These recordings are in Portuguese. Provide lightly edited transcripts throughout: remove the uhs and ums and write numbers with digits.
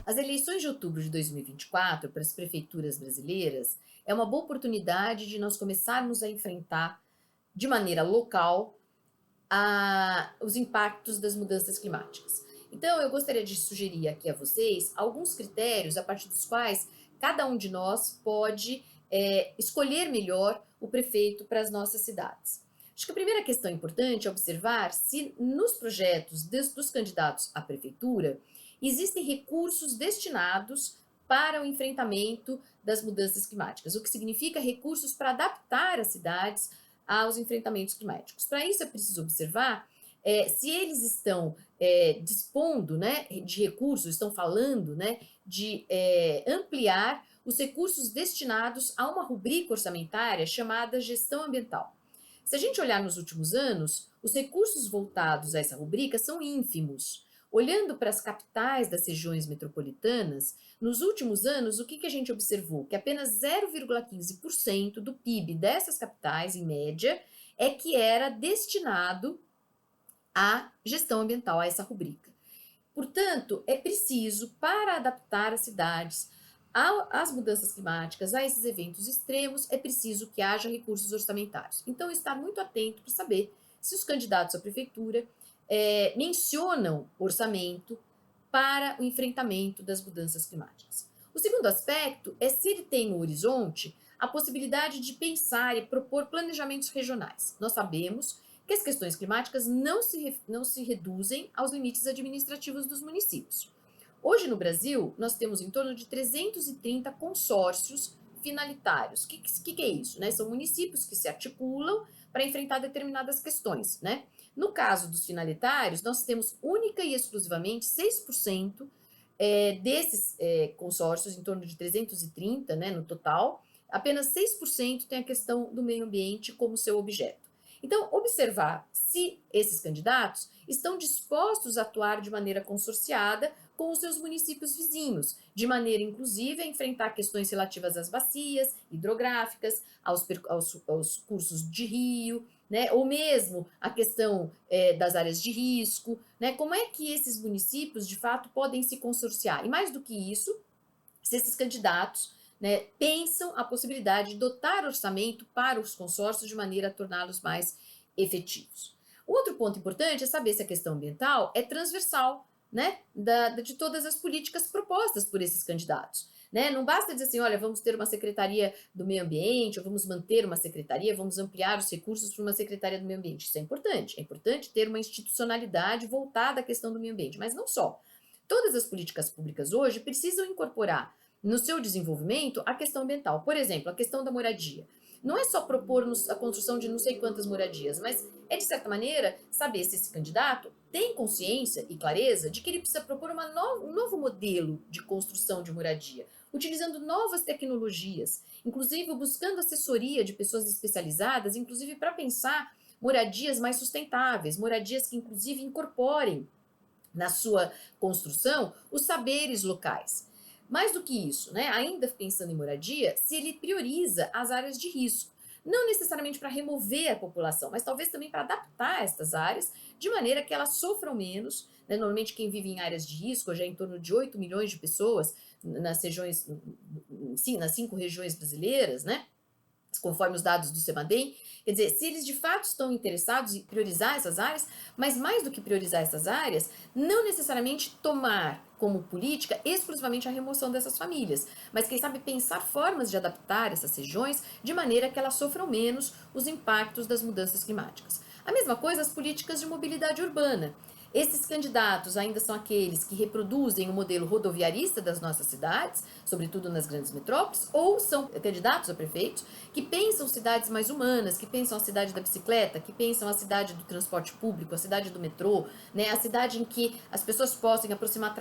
As eleições de outubro de 2024 para as prefeituras brasileiras é uma boa oportunidade de nós começarmos a enfrentar de maneira local os impactos das mudanças climáticas. Então, eu gostaria de sugerir aqui a vocês alguns critérios a partir dos quais cada um de nós pode escolher melhor o prefeito para as nossas cidades. Acho que a primeira questão importante é observar se nos projetos dos candidatos à prefeitura existem recursos destinados para o enfrentamento das mudanças climáticas, o que significa recursos para adaptar as cidades aos enfrentamentos climáticos. Para isso, é preciso observar se eles estão dispondo, né, de recursos, estão falando, né, de ampliar os recursos destinados a uma rubrica orçamentária chamada gestão ambiental. Se a gente olhar nos últimos anos, os recursos voltados a essa rubrica são ínfimos. Olhando para as capitais das regiões metropolitanas, nos últimos anos, o que a gente observou? Que apenas 0,15% do PIB dessas capitais, em média, é que era destinado à gestão ambiental, a essa rubrica. Portanto, é preciso, para adaptar as cidades às mudanças climáticas, a esses eventos extremos, é preciso que haja recursos orçamentários. Então, estar muito atento para saber se os candidatos à prefeitura mencionam orçamento para o enfrentamento das mudanças climáticas. O segundo aspecto é se ele tem no horizonte a possibilidade de pensar e propor planejamentos regionais. Nós sabemos que as questões climáticas não se reduzem aos limites administrativos dos municípios. Hoje no Brasil, nós temos em torno de 330 consórcios finalitários. O que é isso? Né? São municípios que se articulam para enfrentar determinadas questões. Né? No caso dos finalitários, nós temos única e exclusivamente 6% desses consórcios, em torno de 330, né, no total, apenas 6% tem a questão do meio ambiente como seu objeto. Então, observar se esses candidatos estão dispostos a atuar de maneira consorciada com os seus municípios vizinhos, de maneira, inclusive, a enfrentar questões relativas às bacias hidrográficas, aos cursos de rio, né, ou mesmo a questão das áreas de risco, né, como é que esses municípios, de fato, podem se consorciar. E mais do que isso, se esses candidatos, né, pensam a possibilidade de dotar orçamento para os consórcios de maneira a torná-los mais efetivos. O outro ponto importante é saber se a questão ambiental é transversal, né, de todas as políticas propostas por esses candidatos. Né? Não basta dizer assim, olha, vamos ter uma secretaria do meio ambiente, ou vamos manter uma secretaria, vamos ampliar os recursos para uma secretaria do meio ambiente. Isso é importante ter uma institucionalidade voltada à questão do meio ambiente, mas não só. Todas as políticas públicas hoje precisam incorporar no seu desenvolvimento a questão ambiental. Por exemplo, a questão da moradia. Não é só propor a construção de não sei quantas moradias, mas é, de certa maneira, saber se esse candidato tem consciência e clareza de que ele precisa propor um novo modelo de construção de moradia, utilizando novas tecnologias, inclusive buscando assessoria de pessoas especializadas, inclusive para pensar moradias mais sustentáveis, moradias que, inclusive, incorporem na sua construção os saberes locais. Mais do que isso, né, ainda pensando em moradia, se ele prioriza as áreas de risco, não necessariamente para remover a população, mas talvez também para adaptar estas áreas de maneira que elas sofram menos. Né? Normalmente quem vive em áreas de risco, já é em torno de 8 milhões de pessoas nas regiões, sim, nas 5 regiões brasileiras, né? Conforme os dados do CEMADEM, quer dizer, se eles de fato estão interessados em priorizar essas áreas, mas mais do que priorizar essas áreas, não necessariamente tomar como política exclusivamente a remoção dessas famílias, mas quem sabe pensar formas de adaptar essas regiões de maneira que elas sofram menos os impactos das mudanças climáticas. A mesma coisa as políticas de mobilidade urbana. Esses candidatos ainda são aqueles que reproduzem o modelo rodoviarista das nossas cidades, sobretudo nas grandes metrópoles, ou são candidatos a prefeitos que pensam cidades mais humanas, que pensam a cidade da bicicleta, que pensam a cidade do transporte público, a cidade do metrô, né, a cidade em que as pessoas possam aproximar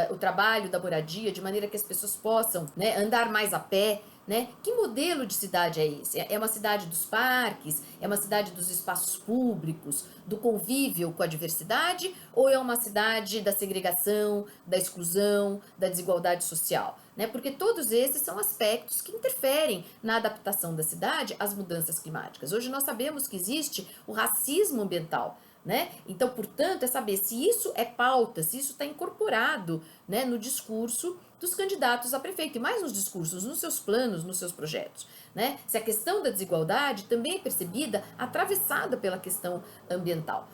o trabalho da moradia, de maneira que as pessoas possam, né, andar mais a pé. Né? Que modelo de cidade é esse? É uma cidade dos parques? É uma cidade dos espaços públicos? Do convívio com a diversidade? Ou é uma cidade da segregação, da exclusão, da desigualdade social? Né? Porque todos esses são aspectos que interferem na adaptação da cidade às mudanças climáticas. Hoje nós sabemos que existe o racismo ambiental. né? Então, portanto, é saber se isso é pauta, se isso está incorporado, né, no discurso dos candidatos a prefeito, e mais nos discursos, nos seus planos, nos seus projetos, né? Se a questão da desigualdade também é percebida atravessada pela questão ambiental.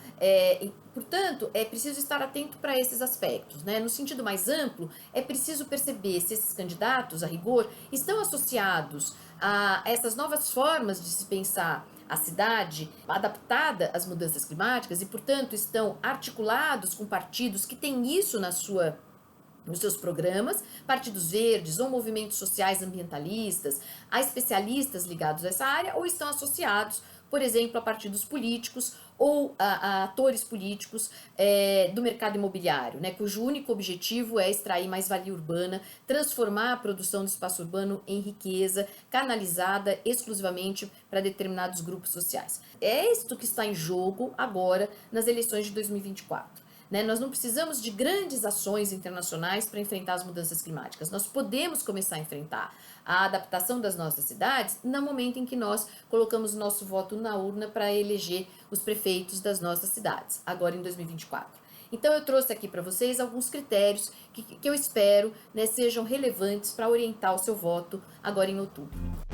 Portanto, é preciso estar atento para esses aspectos, né? No sentido mais amplo, é preciso perceber se esses candidatos, a rigor, estão associados a essas novas formas de se pensar a cidade adaptada às mudanças climáticas e, portanto, estão articulados com partidos que têm isso nos seus programas, partidos verdes ou movimentos sociais ambientalistas, a especialistas ligados a essa área, ou estão associados, por exemplo, a partidos políticos ou a atores políticos do mercado imobiliário, né, cujo único objetivo é extrair mais-valia urbana, transformar a produção do espaço urbano em riqueza, canalizada exclusivamente para determinados grupos sociais. É isto que está em jogo agora nas eleições de 2024. Né? Nós não precisamos de grandes ações internacionais para enfrentar as mudanças climáticas. Nós podemos começar a enfrentar a adaptação das nossas cidades no momento em que nós colocamos o nosso voto na urna para eleger os prefeitos das nossas cidades, agora em 2024. Então eu trouxe aqui para vocês alguns critérios que eu espero, né, sejam relevantes para orientar o seu voto agora em outubro.